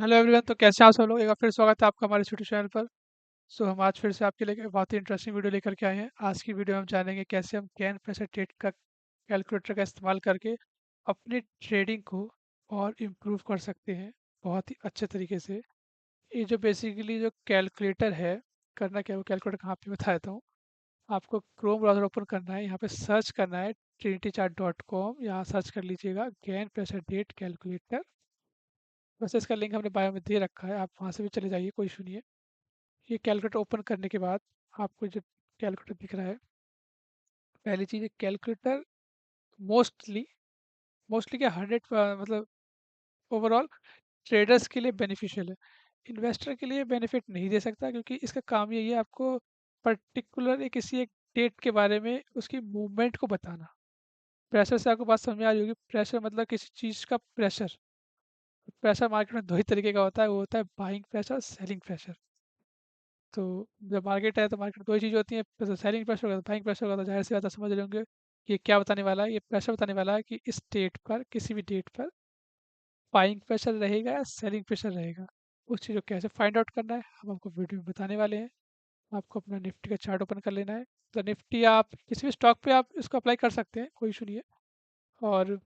Hello everyone. तो कैसे हैं आप सब लोग? एक बार फिर स्वागत है आपका हमारे यूट्यूब चैनल पर। हम आज फिर से आपके लिए एक बहुत ही इंटरेस्टिंग वीडियो लेकर के आए हैं। आज की वीडियो में हम जानेंगे कैसे हम कैन प्रेशर ट्रेड का कैलकुलेटर का इस्तेमाल करके अपनी ट्रेडिंग को और इम्प्रूव कर सकते हैं बहुत ही अच्छे तरीके से। ये जो बेसिकली जो कैलकुलेटर है, करना क्या है वो कैलकुलेटर कहाँ पे बता देता हूँ। आपको क्रोम ब्राउज़र ओपन करना है, यहाँ पे सर्च करना है trinitychart.com। यहाँ सर्च कर लीजिएगा कैन प्रेशर डेट कैलकुलेटर। वैसे इसका लिंक हमने बायो में दे रखा है, आप वहाँ से भी चले जाइए, कोई इशू नहीं है। ये कैलकुलेटर ओपन करने के बाद आपको जो कैलकुलेटर दिख रहा है, पहली चीज़ है कैलकुलेटर मोस्टली मोस्टली क्या 100 मतलब ओवरऑल ट्रेडर्स के लिए बेनिफिशियल है। इन्वेस्टर के लिए बेनिफिट नहीं दे सकता, क्योंकि इसका काम यही है आपको पर्टिकुलर एक किसी एक डेट के बारे में उसकी मूवमेंट को बताना। प्रेशर से आपको बात समझ में आ रही होगी। प्रेशर मतलब किसी चीज़ का प्रेशर। प्रेशर मार्केट में दो ही तरीके का होता है, वो होता है बाइंग प्रेशर, सेलिंग प्रेशर। तो जब मार्केट है तो मार्केट में दो ही चीज़ होती है, जैसे सेलिंग प्रेशर होगा, बाइंग प्रेशर होगा। तो जाहिर सी बात है, समझ रहे होंगे ये क्या बताने वाला है। ये प्रेशर बताने वाला है कि इस डेट पर, किसी भी डेट पर बाइंग प्रेशर रहेगा या सेलिंग प्रेशर रहेगा। उस चीज़ को कैसे फाइंड आउट करना है हम आपको वीडियो में बताने वाले हैं। आपको अपना निफ्टी का चार्ट ओपन कर लेना है। तो निफ्टी आप किसी भी स्टॉक पे आप इसको अप्लाई कर सकते हैं, कोई इशू नहीं है। और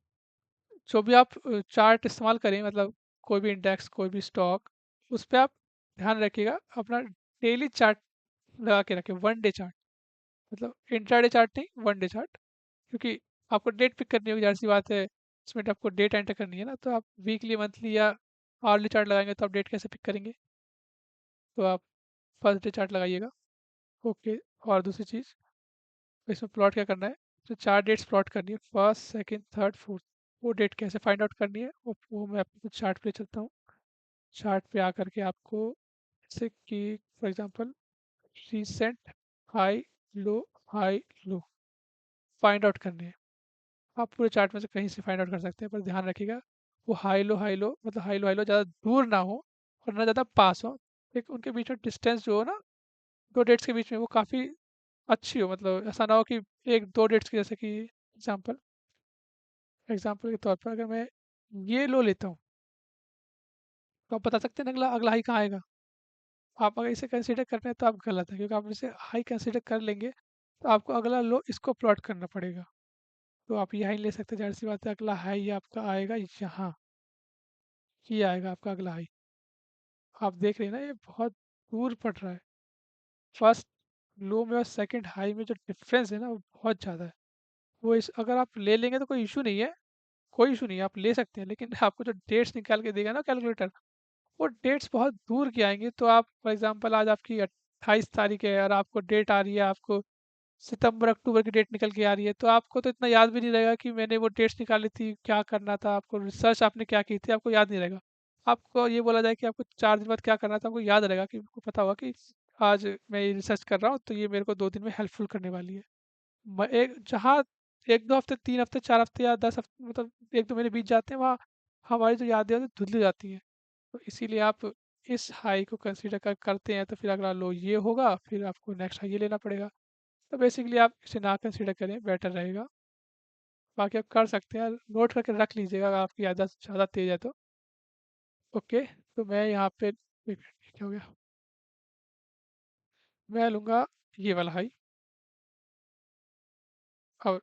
जो भी आप चार्ट इस्तेमाल करें, मतलब कोई भी इंडेक्स, कोई भी स्टॉक, उस पे आप ध्यान रखिएगा अपना डेली चार्ट लगा के रखें, वन डे चार्ट। मतलब इंट्राडे चार्ट नहीं, वन डे चार्ट। क्योंकि आपको डेट पिक करनी होगी, जाहिर सी बात है। इसमें आपको डेट एंटर करनी है ना, तो आप वीकली, मंथली या आवरली चार्ट लगाएंगे तो आप डेट कैसे पिक करेंगे? तो आप फर्स्ट डे चार्ट लगाइएगा। ओके। और दूसरी चीज़, इसमें प्लॉट क्या करना है, तो चार डेट्स प्लॉट करनी है, फर्स्ट, सेकंड, थर्ड, फोर्थ। वो डेट कैसे फाइंड आउट करनी है वो मैं आपको चार्ट पे चलता हूँ। चार्ट पे आकर के आपको, जैसे कि for example recent high, low, high, low find out करने हैं। आप पूरे चार्ट में से कहीं से फाइंड आउट कर सकते हैं, पर ध्यान रखिएगा वो हाई लो मतलब हाई लो ज़्यादा दूर ना हो और ना ज़्यादा पास हो। एक उनके बीच में डिस्टेंस जो हो ना, दो डेट्स के बीच में, वो काफ़ी अच्छी हो। मतलब ऐसा ना हो कि एक दो डेट्स की, जैसे कि एग्जाम्पल के तौर पर अगर मैं ये लो लेता हूँ, तो आप बता सकते हैं ना अगला अगला हाई कहाँ आएगा। आप अगर इसे कंसीडर कर रहे हैं तो आप गलत है, क्योंकि आप इसे हाई कंसीडर कर लेंगे तो आपको अगला लो इसको प्लॉट करना पड़ेगा। तो आप यहीं ले सकते हैं, जाहिर सी बात है। अगला हाई आपका आएगा यहाँ, ये आएगा आपका अगला हाई। आप देख रहे हैं ना, ये बहुत दूर पड़ रहा है। फर्स्ट लो में और सेकंड हाई में जो डिफरेंस है ना, वो बहुत ज़्यादा है। वो इस अगर आप ले लेंगे तो कोई इशू नहीं है, कोई इशू नहीं है, आप ले सकते हैं। लेकिन आपको जो डेट्स निकाल के देगा ना कैलकुलेटर, वो डेट्स बहुत दूर की आएंगी। तो आप फॉर एग्जांपल आज आपकी 28 तारीख है और आपको डेट आ रही है, आपको सितंबर अक्टूबर की डेट निकल के आ रही है, तो आपको तो इतना याद भी नहीं रहेगा कि मैंने वो डेट्स निकाली थी, क्या करना था, आपको रिसर्च आपने क्या की थी, आपको याद नहीं रहेगा। आपको ये बोला जाए कि आपको 4 दिन बाद क्या करना था, आपको याद रहेगा, कि आपको पता होगा कि आज मैं ये रिसर्च कर रहा हूँ, तो ये मेरे को 2 दिन में हेल्पफुल करने वाली है। एक जहाँ 1-2 हफ्ते, 3 हफ्ते, 4 हफ्ते या 10 हफ्ते, मतलब 1-2 महीने बीत जाते हैं, वहाँ हमारी जो यादें होती हैं धुंधली जाती हैं। तो इसीलिए आप इस हाई को कंसीडर करते हैं, तो फिर अगला लो ये होगा, फिर आपको नेक्स्ट हाई ये लेना पड़ेगा। तो बेसिकली आप इसे ना कंसीडर करें, बेटर रहेगा। बाकी आप कर सकते हैं, नोट करके रख लीजिएगा अगर आपकी याददाश्त ज़्यादा तेज़ है तो। ओके। तो मैं यहाँ पे, एक मिनट, क्या हो गया, मैं लूँगा ये वाला हाई। और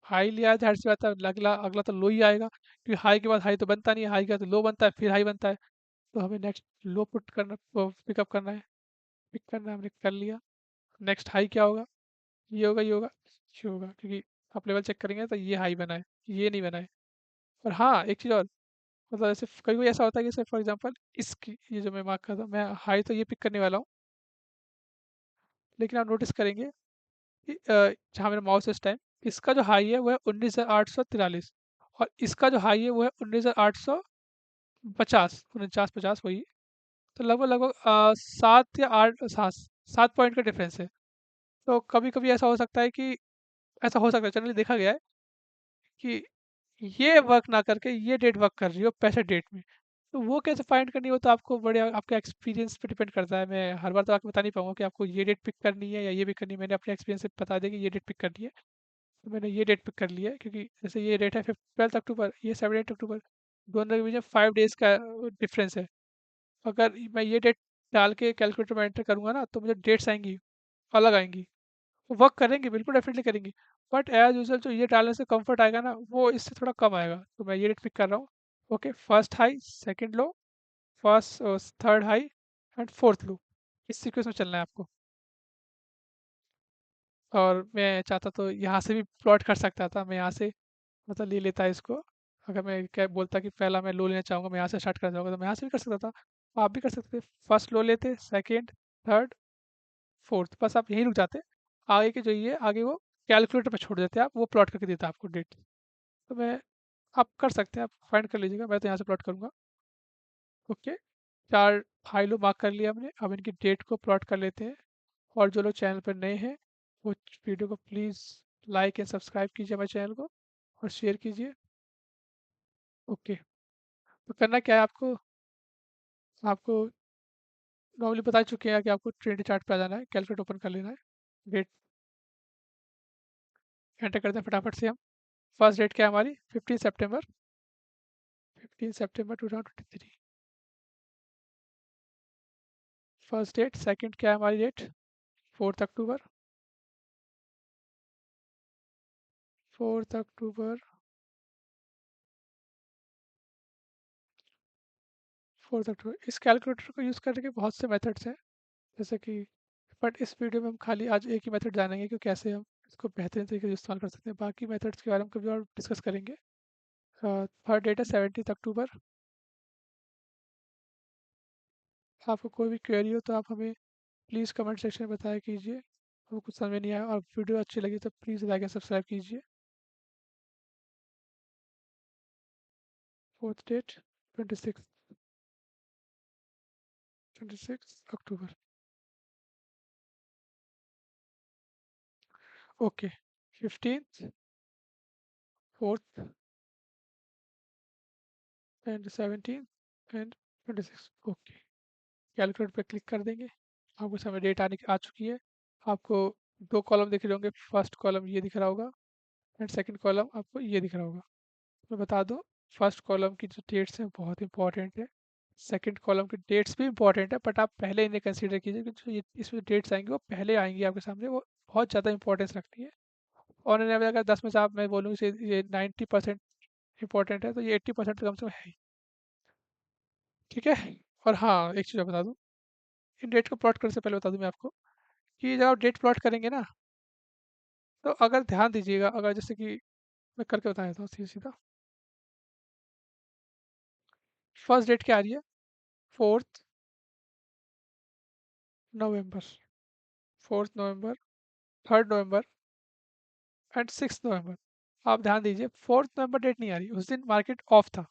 हाई लिया है, ज़ाहिर सी बात है अगला अगला तो लो ही आएगा, क्योंकि हाई के बाद हाई तो बनता नहीं है, हाई के बाद लो बनता है, फिर हाई बनता है। तो हमें नेक्स्ट लो पुट करना, पिकअप करना है। पिक करना है, हमने कर लिया। नेक्स्ट हाई क्या होगा? ये होगा, ये होगा, ये होगा, क्योंकि आप लेवल चेक करेंगे तो ये हाई बना है, ये नहीं बना है। और हाँ, एक चीज़ और, मतलब ऐसे कभी कभी ऐसा होता है कि जैसे फॉर एग्जांपल इसकी, ये जो मैं मार्क करता हूँ, मैं हाई तो ये पिक करने वाला हूँ, लेकिन आप नोटिस करेंगे कि जहाँ मेरा माउस है इस टाइम, इसका जो हाई है वो है 19,843, और इसका जो हाई है वो है 19,850, 49-50 वही। तो लगभग लगभग 7 या 8, 7 पॉइंट का डिफरेंस है। तो कभी कभी ऐसा हो सकता है कि, ऐसा हो सकता है, जनरली देखा गया है कि ये वर्क ना करके ये डेट वर्क कर रही हो पैसे डेट में। तो वो कैसे फाइंड करनी हो, तो आपको बड़े आपके एक्सपीरियंस पे डिपेंड करता है। मैं हर बार तो आपको बता नहीं पाऊंगा कि आपको ये डेट पिक करनी है या ये पिक करनी है। मैंने अपने एक्सपीरियंस से बता दिया कि ये डेट पिक करनी है, तो मैंने ये डेट पिक कर लिया है। क्योंकि जैसे ये डेट है 12 अक्टूबर, ये 17 अक्टूबर, दोनों के बीच में 5 डेज़ का डिफरेंस है। अगर मैं ये डेट डाल के कैलकुलेटर में एंटर करूँगा ना, तो मुझे डेट्स आएँगी, अलग आएँगी। वर्क करेंगी, बिल्कुल डेफ़िनेटली करेंगी। बट एज़ यूजुअल जो ये डालने से कम्फ़र्ट आएगा ना, वो इससे थोड़ा कम आएगा। तो मैं ये डेट पिक कर रहा हूँ। Okay, first high, second low, third high and fourth low. इस सीक्वेंस में चलना है आपको। और मैं चाहता तो यहाँ से भी प्लॉट कर सकता था। मैं यहाँ से मतलब ले लेता इसको। अगर मैं क्या बोलता कि पहला मैं लो लेना चाहूँगा, मैं यहाँ से स्टार्ट करना चाहूँगा, तो मैं यहाँ से भी कर सकता था। आप भी कर सकते थे। फर्स्ट लो लेते, सेकंड, थर्ड, फोर्थ, बस आप यहीं रुक जाते। आगे के जो ये आगे वो कैलकुलेटर पे छोड़ देते आप, वो प्लॉट करके देता आपको डेट। तो मैं आप कर सकते हैं, आप फाइंड कर लीजिएगा, मैं तो यहाँ से प्लॉट करूँगा। ओके, 4 हाई लो मार्क कर लिया हमने। अब इनकी डेट को प्लॉट कर लेते हैं। और जो लोग चैनल पर नए हैं, वो वीडियो को प्लीज़ लाइक एंड सब्सक्राइब कीजिए हमारे चैनल को और शेयर कीजिए। ओके, तो करना क्या है आपको, आपको नॉर्मली बता चुके हैं कि आपको ट्रेंड चार्ट पे आ जाना है, कैलकुलेट ओपन कर लेना है, डेट एंटर करते हैं फटाफट से हम। फर्स्ट डेट क्या है हमारी, 15 सितंबर, 15 सितंबर 2023 फर्स्ट डेट। सेकंड क्या है हमारी डेट, 4 अक्टूबर, 4 अक्टूबर, 4 अक्टूबर। इस कैलकुलेटर को यूज़ करने के बहुत से मेथड्स हैं, जैसे कि, बट इस वीडियो में हम खाली आज एक ही मेथड जानेंगे कि कैसे हम इसको बेहतरीन तरीके से इस्तेमाल कर सकते हैं। बाकी मेथड्स के बारे में कभी और डिस्कस करेंगे। थर्ड डेट है 17 अक्टूबर। आपको कोई भी क्वेरी हो तो आप हमें प्लीज़ कमेंट सेक्शन में बताया कीजिए। आपको कुछ समझ में नहीं आया और वीडियो अच्छी लगी तो प्लीज़ लाइक एंड सब्सक्राइब कीजिए। Fourth date 26 October. Okay, 15th, 4th and 17th and 26। Okay, calculate पे क्लिक कर देंगे। आपको समय डेट आने आ चुकी है। आपको दो कॉलम दिख रहे होंगे, फर्स्ट कॉलम ये दिख रहा होगा एंड सेकंड कॉलम आपको ये दिख रहा होगा। मैं बता दूं, फर्स्ट कॉलम की जो डेट्स हैं बहुत इंपॉर्टेंट है, सेकंड कॉलम की डेट्स भी इंपॉर्टेंट है, बट आप पहले इन्हें कंसीडर कीजिए कि जो ये इसमें डेट्स आएंगी वो पहले आएंगी आपके सामने, वो बहुत ज़्यादा इंपॉर्टेंस रखती है। और इन्हें अगर 10 में से आप मैं बोलूँ इसे ये 90% इंपॉर्टेंट है, तो ये 80% तो कम से कम है ही। ठीक है। और हाँ, एक चीज़ और बता दूँ, इन डेट को प्लॉट करने से पहले बता दूँ मैं आपको कि जब आप डेट प्लॉट करेंगे ना, तो अगर ध्यान दीजिएगा, अगर जैसे कि मैं करके बता देता हूँ सीधा सीधा। फर्स्ट डेट क्या आ रही है, 4 नवंबर, 4 नवंबर, 3 नवंबर एंड 6 नवंबर। आप ध्यान दीजिए, 4 नवंबर डेट नहीं आ रही, उस दिन मार्केट ऑफ था।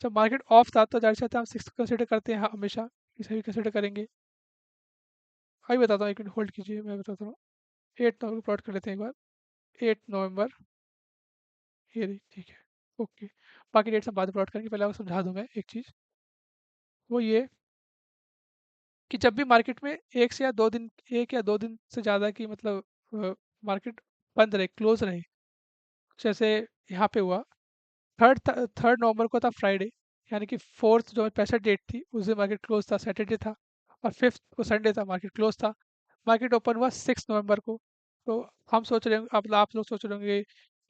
जब मार्केट ऑफ था तो जाहिर सी बात है हम 6 कंसिडर करते हैं हमेशा, इसे भी कंसिडर करेंगे। अभी बताता हूँ, एक मिनट होल्ड कीजिए, मैं बताता हूँ। 8 नवंबर प्लॉट कर लेते हैं एक बार। 8 नवंबर, ये रही, ठीक है। ओके, बाकी डेट्स हम बाद में प्लॉट करेंगे, पहले आपको समझा दूँ मैं एक चीज़। वो ये कि जब भी मार्केट में एक से या दो दिन, एक या दो दिन से ज़्यादा की मतलब मार्केट बंद रहे, क्लोज रहे, जैसे यहाँ पे हुआ, थर्ड नवंबर को था फ्राइडे, यानी कि फोर्थ जो पैसा डेट थी उस दिन मार्केट क्लोज था, सैटरडे था। और फिफ्थ को संडे था, मार्केट क्लोज था। मार्केट ओपन हुआ 6 नवंबर को। तो हम सोच रहे होंगे, अब आप लोग सोच रहे होंगे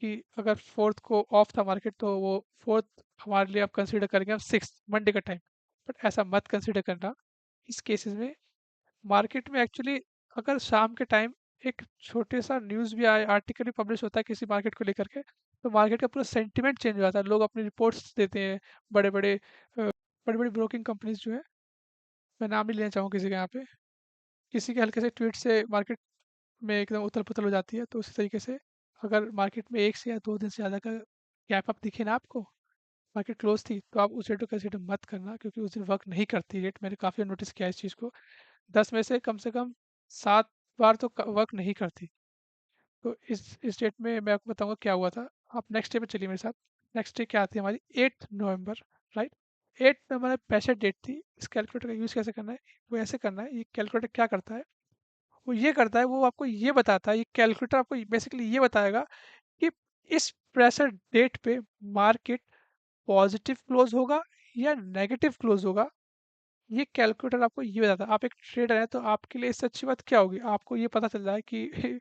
कि अगर फोर्थ को ऑफ था मार्केट, तो वो फोर्थ हमारे लिए आप कंसिडर करेंगे हम सिक्स मंडे का टाइम। बट ऐसा मत कंसिडर करना। इस केसेस में मार्केट में एक्चुअली अगर शाम के टाइम एक छोटे सा न्यूज़ भी आए, आर्टिकल भी पब्लिश होता है किसी मार्केट को लेकर के, तो मार्केट का पूरा सेंटिमेंट चेंज हो जाता है, लोग अपनी रिपोर्ट्स देते हैं। बड़े बड़े बड़ी बड़ी ब्रोकिंग कंपनीज जो है, मैं नाम नहीं लेना चाहूँ किसी के यहाँ पे, किसी के हल्के से ट्वीट से मार्केट में एकदम उथल पुथल हो जाती है। तो उसी तरीके से अगर मार्केट में एक से या दो दिन से ज़्यादा का गैप अप दिखे ना आपको, मार्केट क्लोज थी, तो आप उस रेट को कंसिडर मत करना, क्योंकि उस दिन वर्क नहीं करती रेट। मैंने काफ़ी नोटिस किया इस चीज़ को। 10 में से कम 7 बार तो वर्क नहीं करती। तो इस डेट में मैं आपको बताऊंगा क्या हुआ था। आप नेक्स्ट डे पे चलिए मेरे साथ। नेक्स्ट डे क्या आती है हमारी, 8 नवंबर, राइट। 8 नवंबर पैसे डेट थी। इस कैलकुलेटर का यूज़ कैसे करना है, वो ऐसे करना है। ये कैलकुलेटर क्या करता है, वो ये करता है, वो आपको ये बताता है, ये कैलकुलेटर आपको बेसिकली ये बताएगा कि इस प्रेशर डेट पे मार्केट पॉजिटिव क्लोज होगा या नेगेटिव क्लोज होगा, ये कैलकुलेटर आपको ये बताता है, आप एक ट्रेडर हैं तो आपके लिए इससे अच्छी बात क्या होगी? आपको ये पता चल रहा है कि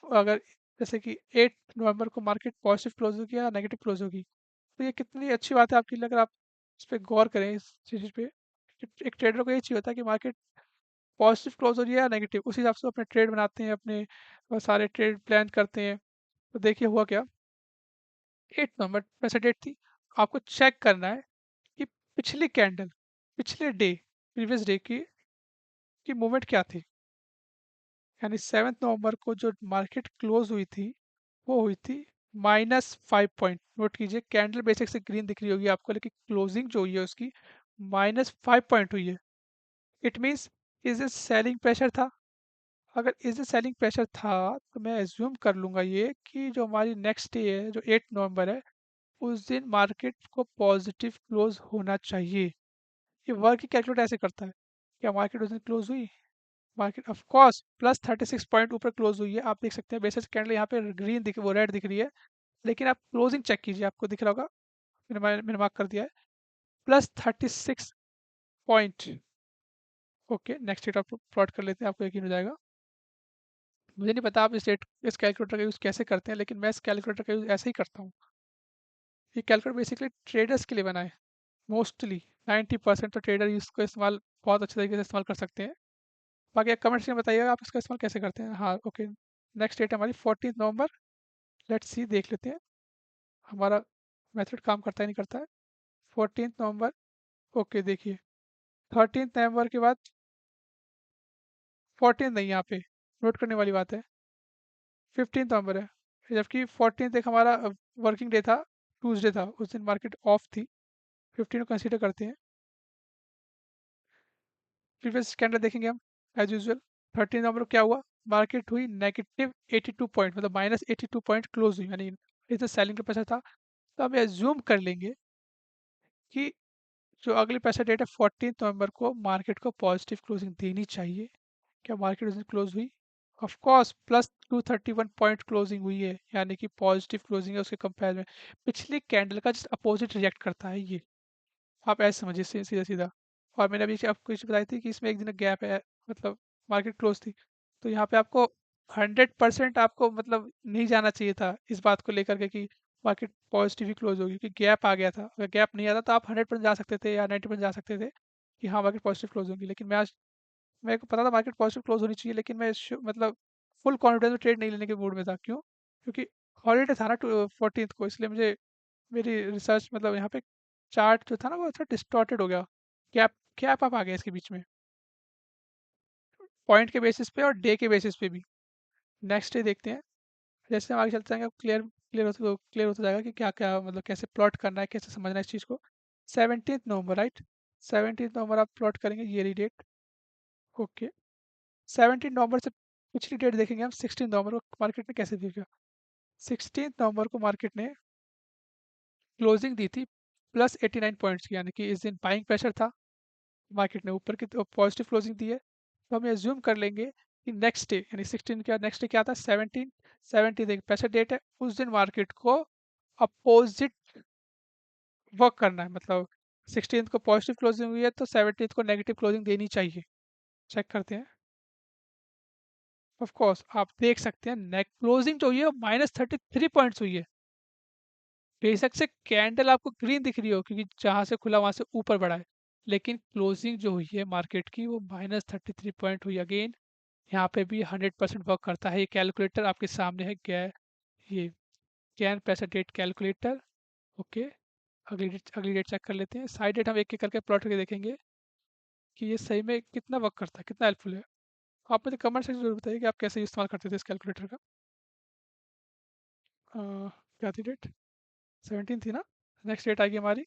अगर जैसे कि 8 नवंबर को मार्केट पॉजिटिव क्लोज़ होगी या नेगेटिव क्लोज़ होगी। तो ये कितनी अच्छी बात है आपके लिए, अगर आप इस पे गौर करें इस चीज़ पे। एक ट्रेडर को ये चाहिए होता है कि मार्केट पॉजिटिव क्लोज़ हो रही है या नेगेटिव, उस हिसाब से वो अपने ट्रेड बनाते हैं, अपने सारे ट्रेड प्लान करते हैं। तो देखिए हुआ क्या, 8 नवंबर वैसे डेट थी। आपको चेक करना है कि पिछली कैंडल, पिछले डे, प्रीवियस डे की मूवमेंट क्या थी। यानी 7 नवंबर को जो मार्केट क्लोज हुई थी, वो हुई थी -5 पॉइंट। नोट कीजिए, कैंडल बेसिक से ग्रीन दिख रही होगी आपको, लेकिन क्लोजिंग जो हुई है उसकी -5 पॉइंट हुई है। It means is a selling pressure था। अगर इज ए सेलिंग प्रेशर था तो मैं एज्यूम कर लूँगा ये कि जो हमारी नेक्स्ट डे है, जो 8 नवंबर है, उस दिन मार्केट को पॉजिटिव क्लोज होना चाहिए। ये वर्क ही कैलकुलेट ऐसे करता है। क्या मार्केट उस दिन क्लोज हुई? मार्केट ऑफ कोर्स +36 पॉइंट ऊपर क्लोज हुई है। आप देख सकते हैं बेसिस कैंडल यहाँ पे ग्रीन दिख, वो रेड दिख रही है, लेकिन आप क्लोजिंग चेक कीजिए, आपको दिख रहा होगा। मैंने मार्क कर दिया है +36 पॉइंट। ओके, नेक्स्ट डेट आप प्लॉट कर लेते हैं, आपको यकीन हो जाएगा। मुझे नहीं पता आप इस कैलकुलेटर का यूज़ कैसे करते हैं, लेकिन मैं इस कैलकुलेटर का यूज़ ऐसे ही करता हूँ। ये कैलकुलेटर बेसिकली ट्रेडर्स के लिए बना है। मोस्टली 90% तो ट्रेडर इसको इस्तेमाल बहुत अच्छे तरीके से इस्तेमाल कर सकते हैं। बाकी आप कमेंट्स में बताइएगा आप इसका इस्तेमाल कैसे करते हैं। हाँ, ओके। नेक्स्ट डेट है हमारी 14 नवंबर। लेट्स सी, देख लेते हैं हमारा मेथड काम करता है नहीं करता है। 14 नवंबर। ओके, देखिए 13 नवंबर के बाद 14 नहीं, यहाँ पे नोट करने वाली बात है, 15 नवंबर है। जबकि 14 एक हमारा वर्किंग डे था, ट्यूसडे था, उस दिन मार्केट ऑफ थी। 15 को कंसीडर करते हैं। प्रीवियस कैंडल देखेंगे हम एज यूजुअल। 13 नवंबर को क्या हुआ, मार्केट हुई -82 पॉइंट, मतलब -82 पॉइंट क्लोज हुई, यानी इसे सेलिंग का पैसा था। तो हम एज्यूम कर लेंगे कि जो अगली पैसा डेट है 14 नवंबर को मार्केट को पॉजिटिव क्लोजिंग देनी चाहिए। क्या मार्केट उस दिन क्लोज हुई? ऑफ कोर्स +231 पॉइंट क्लोजिंग हुई है, यानी कि पॉजिटिव क्लोजिंग है उसके कंपेयर में। पिछली कैंडल का जस्ट अपोजिट रिएक्ट करता है ये, आप ऐसे समझिए सीधा सीधा। और मैंने अभी आपको चीज़ बताई थी कि इसमें एक दिन का गैप है, मतलब मार्केट क्लोज थी। तो यहाँ पे आपको 100% आपको मतलब नहीं जाना चाहिए था इस बात को लेकर के कि मार्केट पॉजिटिव ही क्लोज होगी, क्योंकि गैप आ गया था। अगर गैप नहीं आता तो आप 100% जा सकते थे या 90% जा सकते थे कि हाँ मार्केट पॉजिटिव क्लोज होगी। लेकिन मैं आज, मेरे को पता था मार्केट पॉजिटिव क्लोज होनी चाहिए, लेकिन मैं मतलब फुल कॉन्फिडेंस में ट्रेड नहीं लेने के मूड में था। क्यों? क्योंकि हॉलीडे था ना 14 को, इसलिए मुझे मेरी रिसर्च मतलब यहाँ पे चार्ट जो था ना वो थोड़ा डिस्टॉर्टेड हो गया। गैप गैप अप आ गया इसके बीच में, पॉइंट के बेसिस पे और डे के बेसिस पे भी। नेक्स्ट डे देखते हैं, जैसे हम आगे चलते जाएंगे क्लियर होता जाएगा कि क्या क्या मतलब कैसे प्लॉट करना है, कैसे समझना है इस चीज़ को। 17 नवंबर, राइट? 17 नवंबर आप प्लॉट करेंगे ईयरली डेट। ओके, 17 नवंबर से पिछली डेट देखेंगे हम, 16 नवंबर को मार्केट ने कैसे दिया। 16 नवंबर को मार्केट ने क्लोजिंग दी थी +89 पॉइंट्स की, यानी कि इस दिन बाइंग प्रेशर था। मार्केट ने ऊपर की तो पॉजिटिव क्लोजिंग दी है। तो हम एज्यूम कर लेंगे कि नेक्स्ट डे यानी 16 का नेक्स्ट डे क्या था, 17। 17 एक प्रेशर डेट है, उस दिन मार्केट को अपोजिट वर्क करना है। मतलब 16 को पॉजिटिव क्लोजिंग हुई है तो 17 को नेगेटिव क्लोजिंग देनी चाहिए। चेक करते हैं। ऑफ कोर्स आप देख सकते हैं नेट क्लोजिंग जो हुई है -33 पॉइंट्स हुई है। बेशक से कैंडल आपको ग्रीन दिख रही हो क्योंकि जहाँ से खुला वहाँ से ऊपर बढ़ा है, लेकिन क्लोजिंग जो हुई है मार्केट की वो -33 पॉइंट हुई अगेन। यहाँ पे भी 100% वर्क करता है। ये कैलकुलेटर आपके सामने है, ये can pressure date calculator. Okay, अगली डेट चेक कर लेते हैं। साइड डेट हम एक एक करके प्लॉट करके देखेंगे कि ये सही में कितना वर्क करता है, कितना हेल्पफुल है। आप मुझे कमेंट सेक्शन जरूर बताइए कि आप कैसे इस्तेमाल करते थे इस कैलकुलेटर का। क्या थी डेट? 17 थी ना। नेक्स्ट डेट आएगी हमारी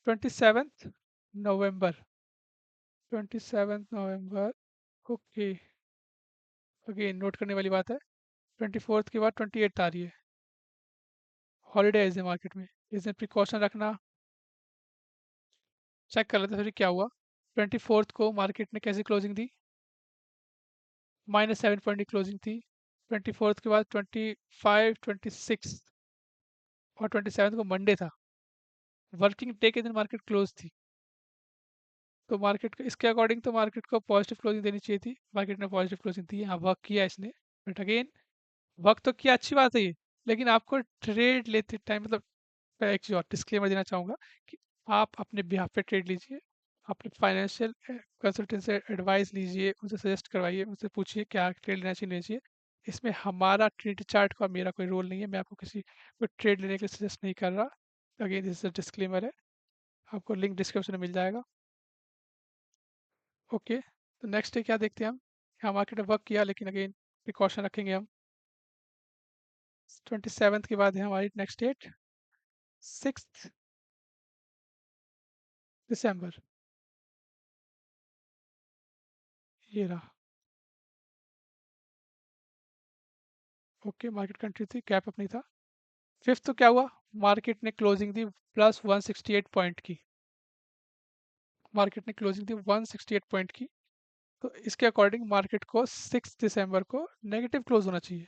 27 नवंबर। 27 नवंबर। ओके, अगेन नोट करने वाली बात है, 24 के बाद 28 आ रही है, हॉलीडेज है मार्केट में, इस दिन प्रिकॉशन रखना। चेक कर लेते हैं फिर क्या हुआ। 24 को मार्केट ने कैसी क्लोजिंग दी, -7 पॉइंट की क्लोजिंग थी। 24 के बाद 25, 26 और 27 को मंडे था, वर्किंग डे के दिन मार्केट क्लोज थी। तो मार्केट को इसके अकॉर्डिंग तो मार्केट को पॉजिटिव क्लोजिंग देनी चाहिए थी, मार्केट ने पॉजिटिव क्लोजिंग दी है, हाँ वर्क किया इसने। बट अगेन वर्क तो किया, अच्छी बात है ये, लेकिन आपको ट्रेड लेते टाइम मतलब मैं एक चीज़ और डिस्क्लेमर देना चाहूँगा कि आप अपने बिहाफ पे ट्रेड लीजिए, अपने फाइनेंशियल कंसल्टेंट से एडवाइस लीजिए, उनसे सजेस्ट करवाइए, उनसे पूछिए क्या ट्रेड लेना चाहिए, नहीं चाहिए। इसमें हमारा ट्रेड चार्ट का मेरा कोई रोल नहीं है, मैं आपको किसी को ट्रेड लेने के लिए सजेस्ट नहीं कर रहा। Again this is a disclaimer है, आपको लिंक डिस्क्रिप्शन में मिल जाएगा। ओके, तो नेक्स्ट डे क्या देखते हैं हम, यहाँ मार्केट ने वर्क किया लेकिन अगेन प्रिकॉशन रखेंगे हम। 27 के बाद है हमारी नेक्स्ट डेट 6 दिसंबर, ये रहा। ओके, मार्केट कंट्री थी, गैप अप नहीं था। फिफ्थ तो क्या हुआ, मार्केट ने क्लोजिंग दी प्लस 168 पॉइंट की, मार्केट ने क्लोजिंग दी 168 पॉइंट की। तो इसके अकॉर्डिंग मार्केट को 6 दिसंबर को नेगेटिव क्लोज होना चाहिए,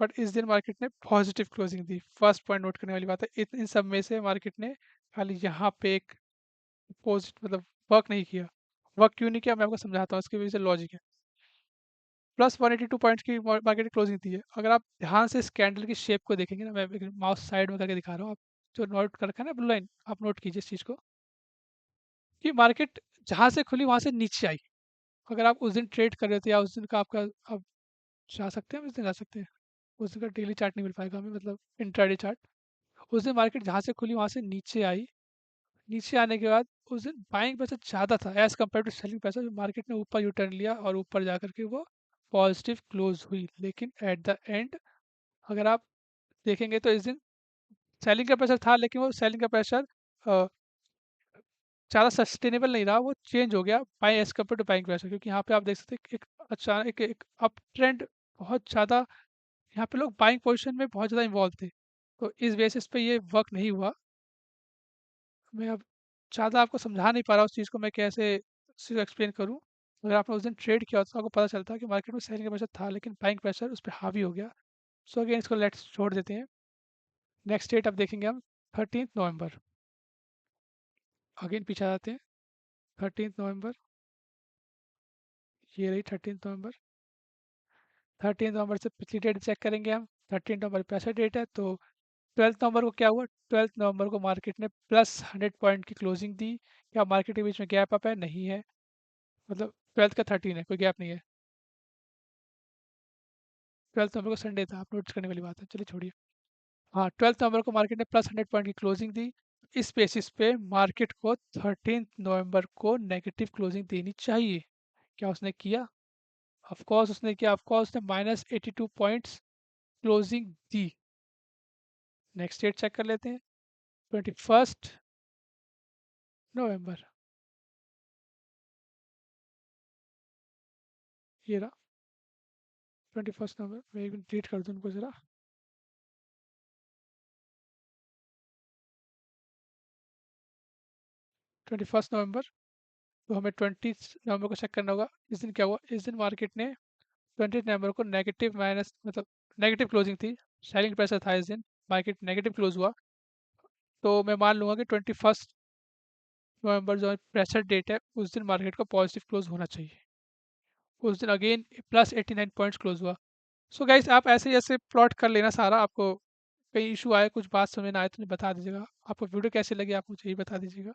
बट इस दिन मार्केट ने पॉजिटिव क्लोजिंग दी। फर्स्ट पॉइंट नोट करने वाली बात है, इन सब में से मार्केट ने खाली यहाँ पे एक पॉजिटिव मतलब वर्क नहीं किया। वर्क क्यों नहीं किया मैं आपको समझाता हूँ, इसके वजह से लॉजिक है। प्लस 182 पॉइंट्स की मार्केट क्लोजिंग थी है। अगर आप ध्यान से इस कैंडल की शेप को देखेंगे ना, मैं माउस साइड में करके दिखा रहा हूँ, आप जो नोट कर रखा है ना ब्लू लाइन, आप नोट कीजिए इस चीज़ को कि मार्केट जहाँ से खुली वहाँ से नीचे आई। अगर आप उस दिन ट्रेड कर रहे थे या उस दिन का आपका, आप जा सकते हैं, उस दिन जा सकते हैं, उस दिन का डेली चार्ट नहीं मिल पाएगा हमें, मतलब इंट्राडे चार्ट। उस दिन मार्केट जहाँ से खुली वहाँ से नीचे आई, नीचे आने के बाद उस दिन बाइंग प्रेशर ज़्यादा था as compare to selling pressure, जो मार्केट ने ऊपर यू टर्न लिया और ऊपर जा कर के वो पॉजिटिव क्लोज हुई। लेकिन एट द एंड अगर आप देखेंगे तो इस दिन सेलिंग का प्रेशर था, लेकिन वो सेलिंग का प्रेशर ज़्यादा सस्टेनेबल नहीं रहा, वो चेंज हो गया by as compare to buying pressure, क्योंकि यहाँ पे आप देख सकते हैं कि एक अचानक एक अप ट्रेंड बहुत ज़्यादा, यहाँ पे लोग बाइंग पोजीशन में बहुत ज़्यादा इन्वॉल्व थे। तो इस बेसिस पे ये वर्क नहीं हुआ। मैं अब ज़्यादा आपको समझा नहीं पा रहा उस चीज़ को, मैं कैसे उसे एक्सप्लेन करूँ। अगर आपने उस दिन ट्रेड किया होता तो आपको पता चलता कि मार्केट में सेलिंग का प्रेशर था, लेकिन बाइंग प्रेशर उस पे हावी हो गया। सो अगेन इसको लेट्स छोड़ देते हैं। नेक्स्ट डेट अब देखेंगे हम 13 नवंबर। अगेन पीछे आ जाते हैं, 13 नवंबर, ये रही 13 नवंबर। 13 नवंबर से पिछली डेट चेक करेंगे हम। 13 नवंबर पैसा डेट है, तो 12 नवंबर को क्या हुआ, 12 नवंबर को मार्केट ने प्लस 100 पॉइंट की क्लोजिंग दी। क्या मार्केट के बीच में गैप अप है, नहीं है, मतलब 12 का 13 है, कोई गैप नहीं है। 12 नवंबर को संडे था, आप नोटिस करने वाली बात है, चलिए छोड़िए। हाँ, 12 नवंबर को मार्केट ने प्लस 100 पॉइंट की क्लोजिंग दी। इस बेसिस पे मार्केट को 13 नवंबर को नेगेटिव क्लोजिंग देनी चाहिए। क्या उसने किया? ऑफ कोर्स उसने किया, ऑफ कोर्स उसने माइनस 82 पॉइंट्स क्लोजिंग दी। नेक्स्ट डेट चेक कर लेते हैं, 21 नवंबर, ये रहा 21 नवंबर। मैं एक मिनट डिलीट कर दूँ उनको ज़रा। 21 नवंबर, तो हमें 20 नवंबर को चेक करना होगा। इस दिन क्या हुआ, इस दिन मार्केट ने 20 नवंबर को नेगेटिव माइनस मतलब नेगेटिव क्लोजिंग थी, सेलिंग प्रेशर था इस दिन, मार्केट नेगेटिव क्लोज हुआ। तो मैं मान लूँगा कि 21 नवंबर जो प्रेशर डेट है, उस दिन मार्केट को पॉजिटिव क्लोज होना चाहिए। उस दिन अगेन प्लस 89 पॉइंट्स क्लोज हुआ। सो गाइस आप ऐसे ही ऐसे प्लॉट कर लेना सारा, आपको कहीं इशू आए, कुछ बात समझ ना आए तो मुझे बता दीजिएगा। आपको वीडियो कैसी लगी आप मुझे ये बता दीजिएगा।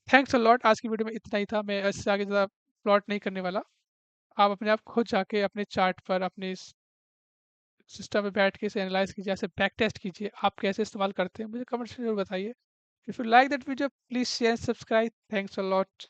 थैंक्स अ लॉट, आज की वीडियो में इतना ही था, मैं इससे आगे ज़्यादा प्लॉट नहीं करने वाला। आप अपने आप खुद जाके अपने चार्ट पर अपने इस सिस्टम में बैठ के इसे एनालाइज कीजिए, ऐसे बैक टेस्ट कीजिए, आप कैसे इस्तेमाल करते हैं मुझे कमेंट्स में जरूर बताइए। If you like that video please share subscribe, thanks a lot.